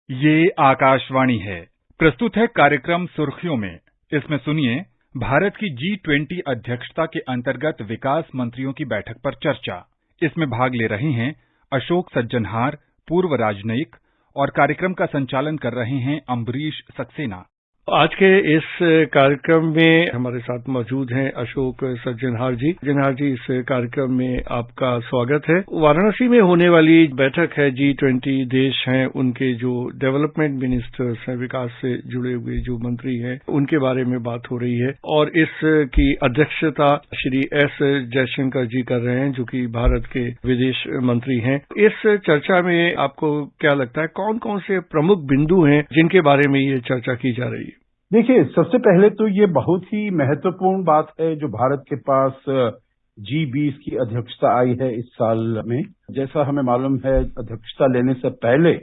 ये आकाशवाणी है। प्रस्तुत है कार्यक्रम सुर्खियों में। इसमें सुनिए भारत की G20 अध्यक्षता के अंतर्गत विकास मंत्रियों की बैठक पर चर्चा। इसमें भाग ले रहे हैं अशोक सज्जनहार, पूर्व राजनयिक, और कार्यक्रम का संचालन कर रहे हैं अम्बरीश सक्सेना। आज के इस कार्यक्रम में हमारे साथ मौजूद हैं अशोक सज्जनहार जी। सज्जनहार जी, इस कार्यक्रम में आपका स्वागत है। वाराणसी में होने वाली बैठक है, G20 देश हैं, उनके जो डेवलपमेंट मिनिस्टर्स हैं, विकास से जुड़े हुए जो मंत्री हैं, उनके बारे में बात हो रही है और इसकी अध्यक्षता श्री एस जयशंकर जी कर रहे हैं, जो कि भारत के विदेश मंत्री हैं। इस चर्चा में आपको क्या लगता है, कौन कौन से प्रमुख बिंदु हैं जिनके बारे में ये चर्चा की जा रही है? देखिए, सबसे पहले तो ये बहुत ही महत्वपूर्ण बात है जो भारत के पास G20 की अध्यक्षता आई है इस साल में। जैसा हमें मालूम है, अध्यक्षता लेने से पहले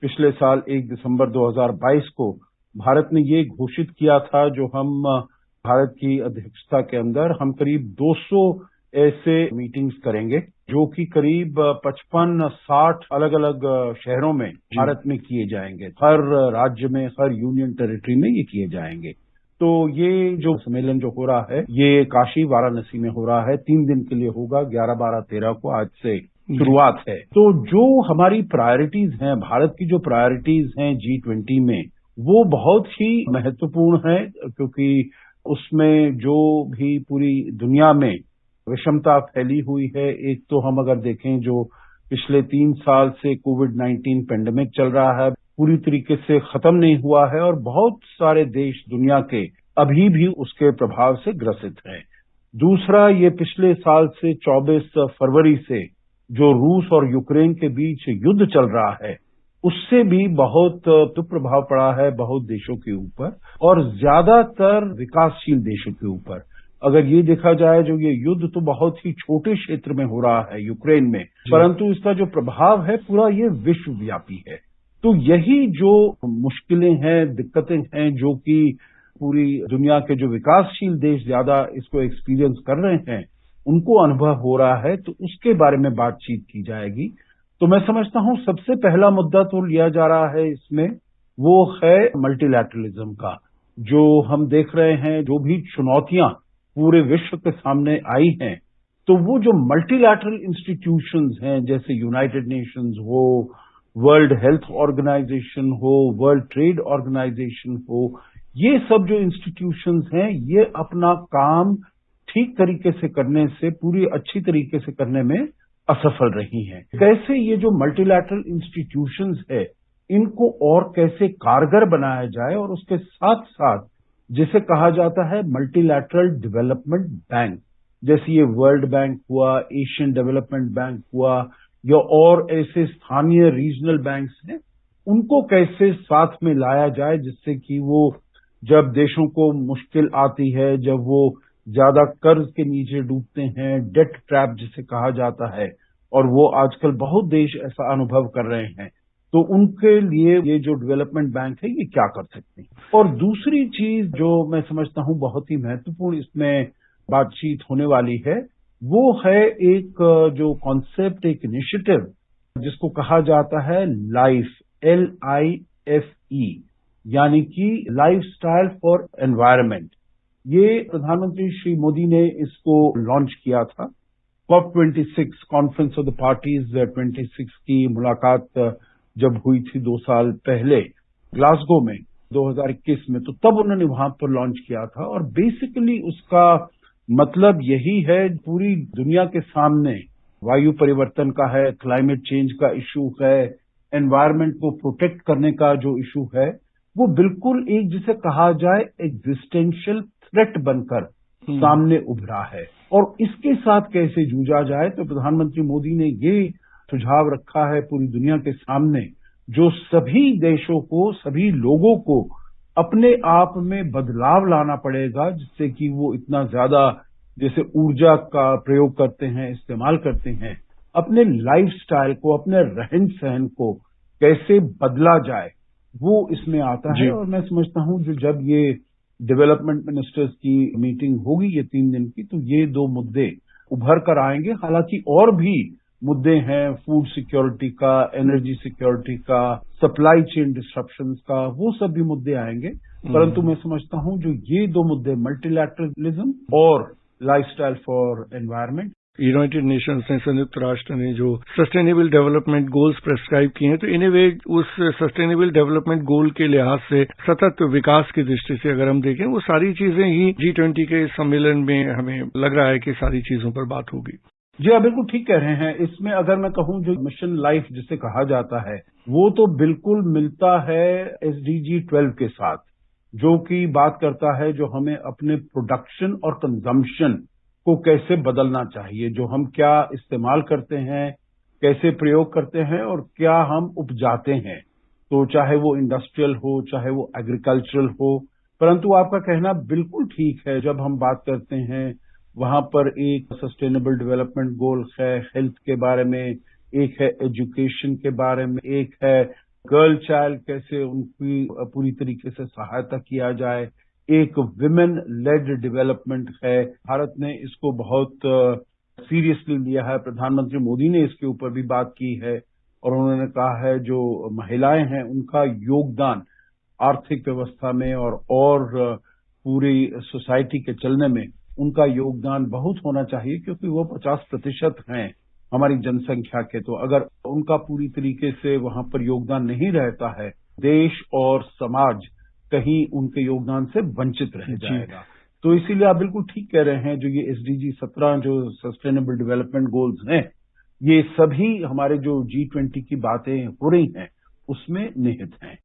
पिछले साल 1 दिसंबर 2022 को भारत ने ये घोषित किया था, जो हम भारत की अध्यक्षता के अंदर हम करीब 200 ऐसे मीटिंग्स करेंगे, जो कि करीब 55-60 अलग अलग शहरों में भारत में किए जाएंगे। हर राज्य में, हर यूनियन टेरिटरी में ये किए जाएंगे। तो ये जो सम्मेलन जो हो रहा है, ये काशी वाराणसी में हो रहा है। 3 दिन के लिए होगा, 11, 12, 13 को आज से शुरुआत है। तो जो हमारी प्रायोरिटीज हैं, भारत की जो प्रायोरिटीज हैं G20 में, वो बहुत ही महत्वपूर्ण है, क्योंकि उसमें जो भी पूरी दुनिया में विषमता फैली हुई है, एक तो हम अगर देखें जो पिछले 3 साल से कोविड-19 पेंडेमिक चल रहा है, पूरी तरीके से खत्म नहीं हुआ है और बहुत सारे देश दुनिया के अभी भी उसके प्रभाव से ग्रसित हैं। दूसरा, ये पिछले साल से 24 फरवरी से जो रूस और यूक्रेन के बीच युद्ध चल रहा है, उससे भी बहुत दुष्प्रभाव पड़ा है बहुत देशों के ऊपर, और ज्यादातर विकासशील देशों के ऊपर। अगर ये देखा जाए, जो ये युद्ध तो बहुत ही छोटे क्षेत्र में हो रहा है यूक्रेन में, परंतु इसका जो प्रभाव है पूरा ये विश्वव्यापी है। तो यही जो मुश्किलें हैं, दिक्कतें हैं, जो कि पूरी दुनिया के जो विकासशील देश ज्यादा इसको एक्सपीरियंस कर रहे हैं, उनको अनुभव हो रहा है, तो उसके बारे में बातचीत की जाएगी। तो मैं समझता हूं सबसे पहला मुद्दा तो लिया जा रहा है इसमें, वो है मल्टीलैटरलिज्म का। जो हम देख रहे हैं, जो भी चुनौतियां पूरे विश्व के सामने आई हैं, तो वो जो मल्टीलैटरल इंस्टीट्यूशंस हैं, जैसे यूनाइटेड नेशंस हो, वर्ल्ड हेल्थ ऑर्गेनाइजेशन हो, वर्ल्ड ट्रेड ऑर्गेनाइजेशन हो, ये सब जो इंस्टीट्यूशंस हैं, ये अपना काम ठीक तरीके से करने से, पूरी अच्छी तरीके से करने में असफल रही हैं। कैसे ये जो मल्टीलैटरल इंस्टीट्यूशंस है, इनको और कैसे कारगर बनाया जाए, और उसके साथ साथ जिसे कहा जाता है मल्टीलैटरल डेवलपमेंट बैंक, जैसे ये वर्ल्ड बैंक हुआ, एशियन डेवलपमेंट बैंक हुआ, या और ऐसे स्थानीय रीजनल बैंक्स हैं, उनको कैसे साथ में लाया जाए, जिससे कि वो जब देशों को मुश्किल आती है, जब वो ज्यादा कर्ज के नीचे डूबते हैं, डेट ट्रैप जिसे कहा जाता है, और वो आजकल बहुत देश ऐसा अनुभव कर रहे हैं, तो उनके लिए ये जो डेवलपमेंट बैंक है, ये क्या कर सकते हैं। और दूसरी चीज जो मैं समझता हूं बहुत ही महत्वपूर्ण इसमें बातचीत होने वाली है, वो है एक जो कॉन्सेप्ट, एक इनिशिएटिव जिसको कहा जाता है लाइफ, LIFE, यानी कि लाइफस्टाइल फॉर एनवायरनमेंट। ये प्रधानमंत्री श्री मोदी ने इसको लॉन्च किया था। COP26 conference of the parties 26 की मुलाकात जब हुई थी 2 साल पहले ग्लासगो में 2021 में, तो तब उन्होंने वहां पर लॉन्च किया था। और बेसिकली उसका मतलब यही है, पूरी दुनिया के सामने वायु परिवर्तन का है, क्लाइमेट चेंज का इशू है, एनवायरनमेंट को प्रोटेक्ट करने का जो इशू है, वो बिल्कुल एक जिसे कहा जाए एग्जिस्टेंशियल थ्रेट बनकर सामने उभरा है। और इसके साथ कैसे जूझा जाए, तो प्रधानमंत्री मोदी ने ये सुझाव रखा है पूरी दुनिया के सामने, जो सभी देशों को, सभी लोगों को अपने आप में बदलाव लाना पड़ेगा, जिससे कि वो इतना ज्यादा जैसे ऊर्जा का प्रयोग करते हैं, इस्तेमाल करते हैं, अपने लाइफस्टाइल को, अपने रहन सहन को कैसे बदला जाए, वो इसमें आता है। और मैं समझता हूं जो जब ये डेवलपमेंट मिनिस्टर्स की मीटिंग होगी ये 3 दिन की, तो ये 2 मुद्दे उभर कर आएंगे। हालांकि और भी मुद्दे हैं फूड सिक्योरिटी का, एनर्जी सिक्योरिटी का, सप्लाई चेन डिस्ट्रप्शंस का, वो सब भी मुद्दे आएंगे। परंतु मैं समझता हूं जो ये दो मुद्दे मल्टीलैटरलिज्म और lifestyle for environment, United Nations ने, संयुक्त राष्ट्र ने जो सस्टेनेबल डेवलपमेंट गोल्स प्रेस्क्राइब किए हैं, तो इन ए वे उस सस्टेनेबल डेवलपमेंट गोल के लिहाज से सतत विकास की दृष्टि से अगर हम देखें, वो सारी चीजें ही G20 के सम्मेलन में हमें लग रहा है कि सारी चीजों पर बात होगी। जी आप बिल्कुल ठीक कह रहे हैं। इसमें अगर मैं कहूं जो मिशन लाइफ जिसे कहा जाता है, वो तो बिल्कुल मिलता है SDG 12 के साथ, जो कि बात करता है जो हमें अपने प्रोडक्शन और कंजम्पशन को कैसे बदलना चाहिए, जो हम क्या इस्तेमाल करते हैं, कैसे प्रयोग करते हैं और क्या हम उपजाते हैं, तो चाहे वो इंडस्ट्रियल हो, चाहे वो एग्रीकल्चरल हो। परंतु आपका कहना बिल्कुल ठीक है, जब हम बात करते हैं वहां पर एक सस्टेनेबल डेवलपमेंट गोल है हेल्थ के बारे में, एक है एजुकेशन के बारे में, एक है गर्ल चाइल्ड कैसे उनकी पूरी तरीके से सहायता किया जाए, एक विमेन लेड डेवलपमेंट है। भारत ने इसको बहुत सीरियसली लिया है, प्रधानमंत्री मोदी ने इसके ऊपर भी बात की है और उन्होंने कहा है जो महिलाएं हैं उनका योगदान आर्थिक व्यवस्था में और पूरी सोसाइटी के चलने में उनका योगदान बहुत होना चाहिए, क्योंकि वो 50% हैं हमारी जनसंख्या के। तो अगर उनका पूरी तरीके से वहां पर योगदान नहीं रहता है, देश और समाज कहीं उनके योगदान से वंचित रह जाएगा। तो इसीलिए आप बिल्कुल ठीक कह रहे हैं, जो ये SDG 17 जो सस्टेनेबल डेवलपमेंट गोल्स हैं, ये सभी हमारे जो G20 की बातें हो रही हैं उसमें निहित हैं।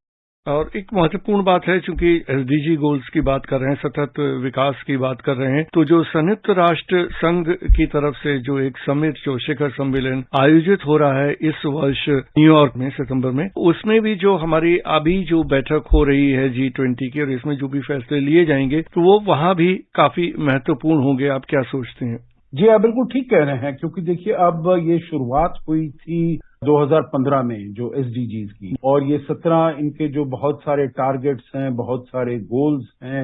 और एक महत्वपूर्ण बात है, चूंकि SDG गोल्स की बात कर रहे हैं, सतत विकास की बात कर रहे हैं, तो जो संयुक्त राष्ट्र संघ की तरफ से जो एक समिट, जो शिखर सम्मेलन आयोजित हो रहा है इस वर्ष न्यूयॉर्क में सितंबर में, उसमें भी जो हमारी अभी जो बैठक हो रही है G20 की, और इसमें जो भी फैसले लिए जाएंगे तो वो वहां भी काफी महत्वपूर्ण होंगे। आप क्या सोचते हैं? जी आप बिल्कुल ठीक कह रहे हैं, क्योंकि देखिए अब ये शुरुआत हुई थी 2015 में जो SDGs की, और ये 17 इनके जो बहुत सारे टारगेट्स हैं, बहुत सारे गोल्स हैं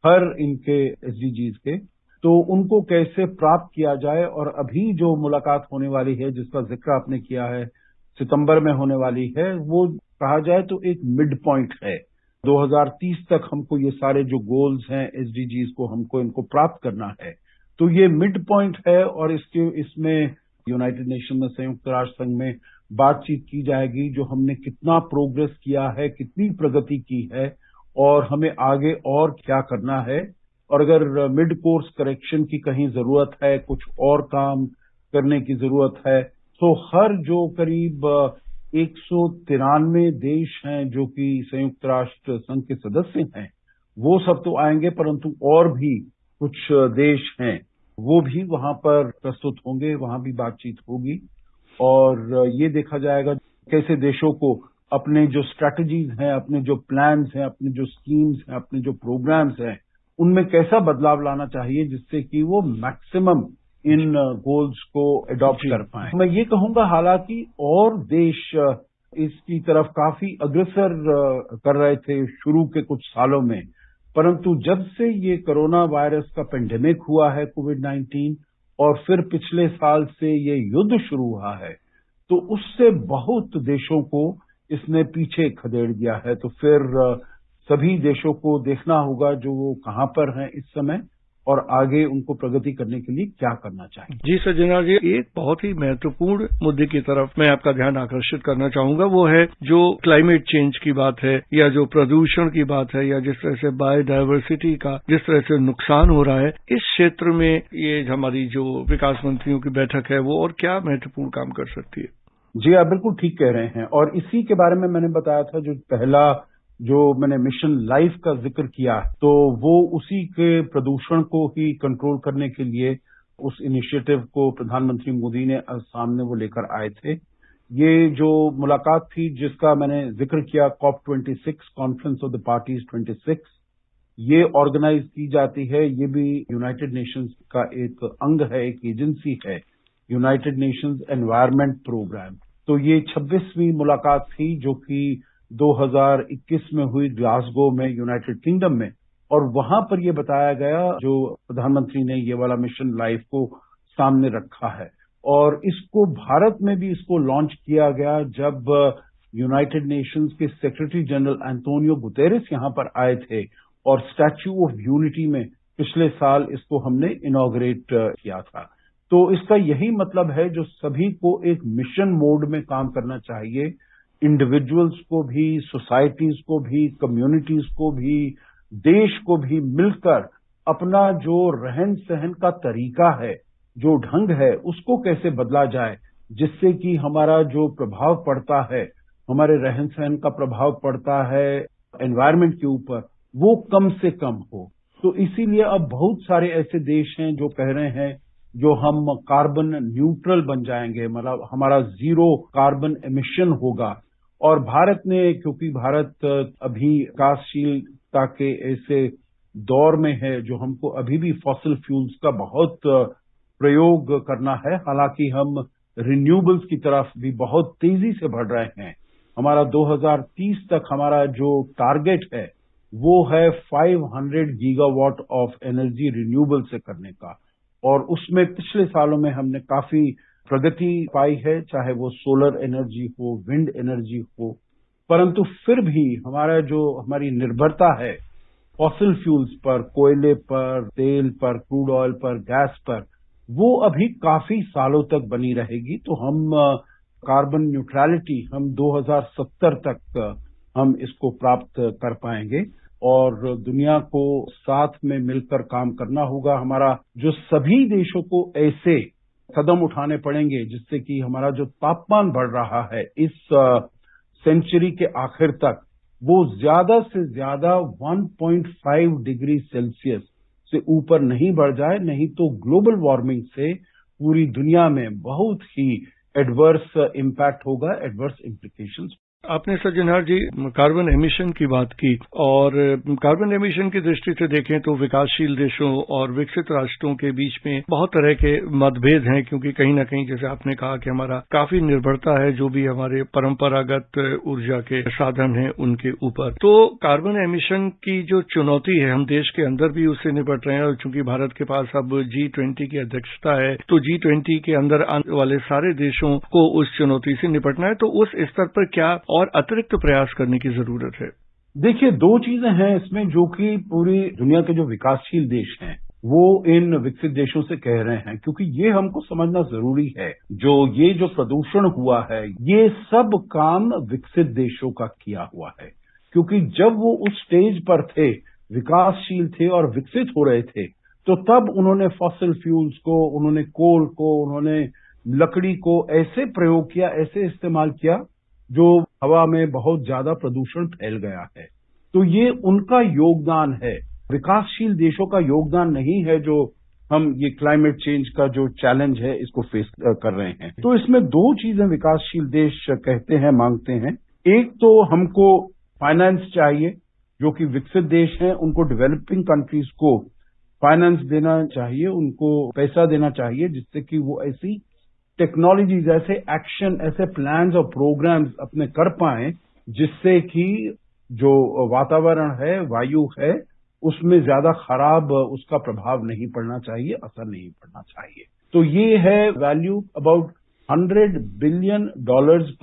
हर इनके SDGs के, तो उनको कैसे प्राप्त किया जाए। और अभी जो मुलाकात होने वाली है जिसका जिक्र आपने किया है, सितंबर में होने वाली है, वो कहा जाए तो एक मिड पॉइंट है। 2030 तक हमको ये सारे जो गोल्स हैं SDGs को हमको इनको प्राप्त करना है, तो ये मिड पॉइंट है। और इसमें यूनाइटेड नेशन में, संयुक्त राष्ट्र संघ में बातचीत की जाएगी जो हमने कितना प्रोग्रेस किया है, कितनी प्रगति की है और हमें आगे और क्या करना है। और अगर मिड कोर्स करेक्शन की कहीं जरूरत है, कुछ और काम करने की जरूरत है, तो हर जो करीब 193 देश हैं जो कि संयुक्त राष्ट्र संघ के सदस्य हैं, वो सब तो आएंगे, परंतु और भी कुछ देश हैं वो भी वहां पर प्रस्तुत होंगे, वहां भी बातचीत होगी और ये देखा जाएगा कैसे देशों को अपने जो स्ट्रैटेजीज हैं, अपने जो प्लान्स हैं, अपने जो स्कीम्स हैं, अपने जो प्रोग्राम्स हैं, उनमें कैसा बदलाव लाना चाहिए जिससे कि वो मैक्सिमम इन गोल्स को अडॉप्ट कर पाए। मैं ये कहूंगा हालांकि और देश इसकी तरफ काफी अग्रसर कर रहे थे शुरू के कुछ सालों में, परंतु जब से ये कोरोना वायरस का पेंडेमिक हुआ है, कोविड-19, और फिर पिछले साल से ये युद्ध शुरू हुआ है, तो उससे बहुत देशों को इसने पीछे खदेड़ दिया है। तो फिर सभी देशों को देखना होगा जो वो कहां पर हैं इस समय और आगे उनको प्रगति करने के लिए क्या करना चाहिए। जी सज्जनलाल जी, एक बहुत ही महत्वपूर्ण मुद्दे की तरफ मैं आपका ध्यान आकर्षित करना चाहूंगा, वो है जो क्लाइमेट चेंज की बात है या जो प्रदूषण की बात है या जिस तरह से बायोडायवर्सिटी का जिस तरह से नुकसान हो रहा है, इस क्षेत्र में ये हमारी जो विकास मंत्रियों की बैठक है वो और क्या महत्वपूर्ण काम कर सकती है? जी आप बिल्कुल ठीक कह रहे हैं और इसी के बारे में मैंने बताया था, जो पहला जो मैंने मिशन लाइफ का जिक्र किया, तो वो उसी के प्रदूषण को ही कंट्रोल करने के लिए उस इनिशिएटिव को प्रधानमंत्री मोदी ने सामने वो लेकर आए थे। ये जो मुलाकात थी जिसका मैंने जिक्र किया, COP26 conference of the parties 26, ये ऑर्गेनाइज की जाती है। ये भी यूनाइटेड नेशंस का एक अंग है, एक एजेंसी है, यूनाइटेड नेशंस एनवायरनमेंट प्रोग्राम। तो ये 26वीं मुलाकात थी जो कि 2021 में हुई ग्लासगो में, यूनाइटेड किंगडम में, और वहां पर ये बताया गया, जो प्रधानमंत्री ने ये वाला मिशन लाइफ को सामने रखा है। और इसको भारत में भी इसको लॉन्च किया गया जब यूनाइटेड नेशंस के सेक्रेटरी जनरल एंटोनियो गुतेरेस यहाँ पर आए थे और स्टैच्यू ऑफ यूनिटी में पिछले साल इसको हमने इनॉग्रेट किया था। तो इसका यही मतलब है जो सभी को एक मिशन मोड में काम करना चाहिए, इंडिविजुअल्स को भी, सोसाइटीज को भी, कम्युनिटीज को भी, देश को भी मिलकर अपना जो रहन सहन का तरीका है, जो ढंग है, उसको कैसे बदला जाए जिससे कि हमारा जो प्रभाव पड़ता है, हमारे रहन सहन का प्रभाव पड़ता है एनवायरनमेंट के ऊपर, वो कम से कम हो। तो इसीलिए अब बहुत सारे ऐसे देश हैं जो कह रहे हैं जो हम कार्बन न्यूट्रल बन जाएंगे, मतलब हमारा जीरो कार्बन एमिशन होगा। और भारत ने, क्योंकि भारत अभी विकासशीलता के ऐसे दौर में है जो हमको अभी भी फॉसिल फ्यूल्स का बहुत प्रयोग करना है, हालांकि हम रिन्यूएबल्स की तरफ भी बहुत तेजी से बढ़ रहे हैं। हमारा 2030 तक हमारा जो टारगेट है वो है 500 गीगावाट ऑफ एनर्जी रिन्यूएबल से करने का, और उसमें पिछले सालों में हमने काफी प्रगति पाई है, चाहे वो सोलर एनर्जी हो, विंड एनर्जी हो। परंतु फिर भी हमारी निर्भरता है फॉसिल फ्यूल्स पर, कोयले पर, तेल पर, क्रूड ऑयल पर, गैस पर, वो अभी काफी सालों तक बनी रहेगी। तो हम कार्बन न्यूट्रलिटी हम 2070 तक हम इसको प्राप्त कर पाएंगे, और दुनिया को साथ में मिलकर काम करना होगा। हमारा जो सभी देशों को ऐसे कदम उठाने पड़ेंगे जिससे कि हमारा जो तापमान बढ़ रहा है इस सेंचुरी के आखिर तक, वो ज्यादा से ज्यादा 1.5 डिग्री सेल्सियस से ऊपर नहीं बढ़ जाए, नहीं तो ग्लोबल वार्मिंग से पूरी दुनिया में बहुत ही एडवर्स इम्पैक्ट होगा, एडवर्स इम्प्लीकेशंस। आपने सज्जनहार जी कार्बन एमिशन की बात की, और कार्बन एमिशन की दृष्टि से देखें तो विकासशील देशों और विकसित राष्ट्रों के बीच में बहुत तरह के मतभेद हैं, क्योंकि कहीं ना कहीं जैसे आपने कहा कि हमारा काफी निर्भरता है जो भी हमारे परंपरागत ऊर्जा के साधन हैं उनके ऊपर। तो कार्बन एमिशन की जो चुनौती है, हम देश के अंदर भी उससे निपट रहे हैं, और चूंकि भारत के पास अब G20 की अध्यक्षता है तो G20 के अंदर आने वाले सारे देशों को उस चुनौती से निपटना है। तो उस स्तर पर क्या और अतिरिक्त प्रयास करने की जरूरत है? देखिए, दो चीजें हैं इसमें जो कि पूरी दुनिया के जो विकासशील देश हैं वो इन विकसित देशों से कह रहे हैं, क्योंकि ये हमको समझना जरूरी है ये जो प्रदूषण हुआ है ये सब काम विकसित देशों का किया हुआ है। क्योंकि जब वो उस स्टेज पर थे, विकासशील थे और विकसित हो रहे थे, तो तब उन्होंने फॉसिल फ्यूल्स को, उन्होंने कोल को, उन्होंने लकड़ी को ऐसे प्रयोग किया, ऐसे इस्तेमाल किया जो हवा में बहुत ज्यादा प्रदूषण फैल गया है। तो ये उनका योगदान है, विकासशील देशों का योगदान नहीं है जो हम ये क्लाइमेट चेंज का जो चैलेंज है इसको फेस कर रहे हैं। तो इसमें दो चीजें विकासशील देश कहते हैं, मांगते हैं। एक तो हमको फाइनेंस चाहिए, जो कि विकसित देश हैं उनको डेवलपिंग कंट्रीज को फाइनेंस देना चाहिए, उनको पैसा देना चाहिए जिससे कि वो ऐसी टेक्नोलॉजीज, ऐसे एक्शन, ऐसे प्लान्स और प्रोग्राम्स अपने कर पाएं जिससे कि जो वातावरण है, वायु है, उसमें ज्यादा खराब उसका प्रभाव नहीं पड़ना चाहिए, असर नहीं पड़ना चाहिए। तो ये है value about $100 billion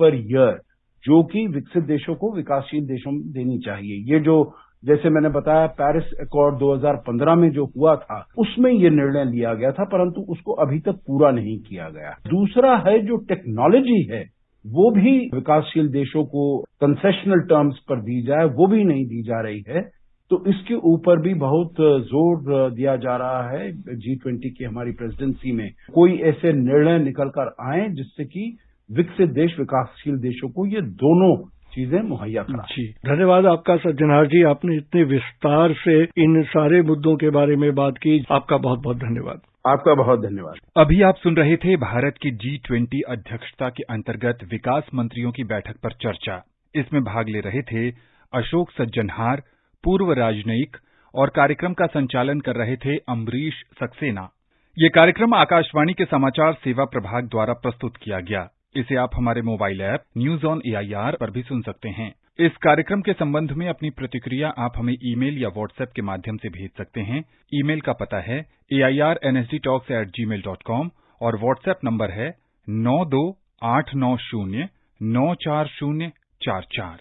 per year जो कि विकसित देशों को विकासशील देशों में देनी चाहिए। ये जो, जैसे मैंने बताया, पेरिस अकॉर्ड 2015 में जो हुआ था उसमें ये निर्णय लिया गया था, परंतु उसको अभी तक पूरा नहीं किया गया। दूसरा है जो टेक्नोलॉजी है वो भी विकासशील देशों को कंसेशनल टर्म्स पर दी जाए, वो भी नहीं दी जा रही है। तो इसके ऊपर भी बहुत जोर दिया जा रहा है। G20 की हमारी प्रेसिडेंसी में कोई ऐसे निर्णय निकल कर आए जिससे कि विकसित देश विकासशील देशों को ये दोनों चीजें मुहैया करा। जी, धन्यवाद आपका सज्जनहार जी, आपने इतने विस्तार से इन सारे मुद्दों के बारे में बात की। आपका बहुत बहुत धन्यवाद। आपका बहुत धन्यवाद। अभी आप सुन रहे थे भारत की G20 अध्यक्षता के अंतर्गत विकास मंत्रियों की बैठक पर चर्चा। इसमें भाग ले रहे थे अशोक सज्जनहार, पूर्व राजनयिक, और कार्यक्रम का संचालन कर रहे थे अम्बरीश सक्सेना। ये कार्यक्रम आकाशवाणी के समाचार सेवा प्रभाग द्वारा प्रस्तुत किया गया। इसे आप हमारे mobile app news on AIR पर भी सुन सकते हैं। इस कार्यक्रम के संबंध में अपनी प्रतिक्रिया आप हमें ईमेल या व्हाट्सएप के माध्यम से भेज सकते हैं। ईमेल का पता है airnsdtalks@gmail.com और व्हाट्सएप नंबर है 9289094044।